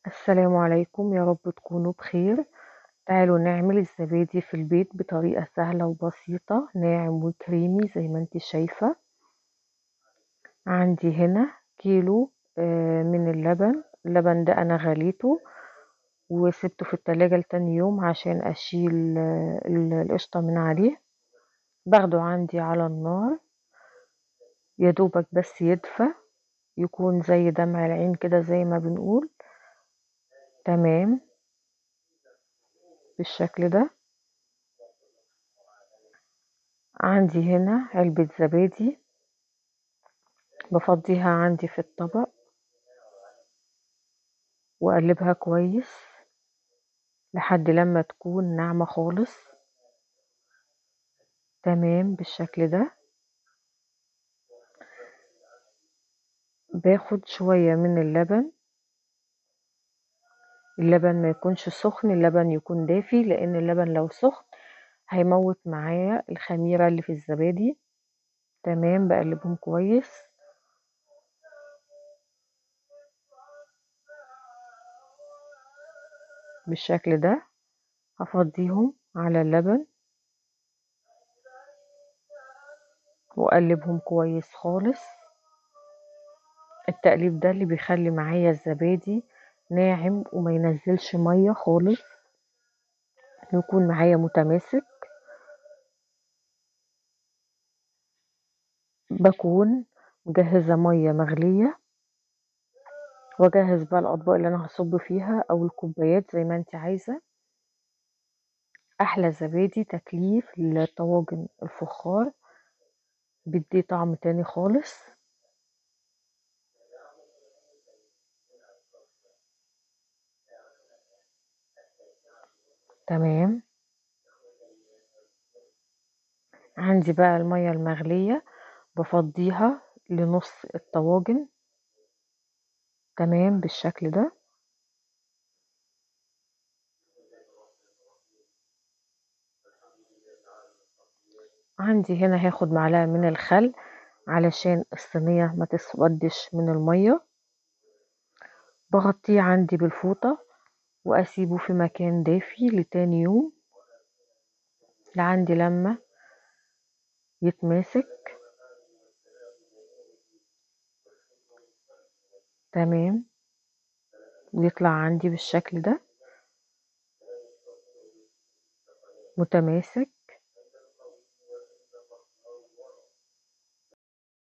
السلام عليكم، يا رب تكونوا بخير. تعالوا نعمل الزبادي في البيت بطريقة سهلة وبسيطة، ناعم وكريمي زي ما انت شايفة. عندي هنا كيلو من اللبن ده انا غليته وسبته في التلاجة لتاني يوم عشان اشيل القشطة من عليه. باخده عندي على النار يا دوبك بس يدفى، يكون زي دمع العين كده زي ما بنقول. تمام، بالشكل ده. عندي هنا علبة زبادي، بفضيها عندي في الطبق واقلبها كويس لحد لما تكون ناعمة خالص. تمام، بالشكل ده. باخد شوية من اللبن ما يكونش سخن، اللبن يكون دافي، لان اللبن لو سخن هيموت معايا الخميرة اللي في الزبادي. تمام، بقلبهم كويس بالشكل ده. هفضيهم على اللبن واقلبهم كويس خالص. التقليب ده اللي بيخلي معايا الزبادي ناعم وما ينزلش مية خالص، يكون معايا متماسك. بكون مجهزة مية مغلية، واجهز بقى الاطباق اللي انا هصب فيها او الكوبايات زي ما انت عايزة. احلى زبادي تكليف للطواجن الفخار، بيدي طعم تاني خالص. تمام، عندي بقى المية المغلية بفضيها لنص الطواجن. تمام، بالشكل ده. عندي هنا هاخد معلقة من الخل علشان الصينية ما تسودش من المية. بغطيه عندي بالفوطة واسيبه في مكان دافي لتاني يوم لعندي لما يتماسك. تمام، ويطلع عندي بالشكل ده متماسك.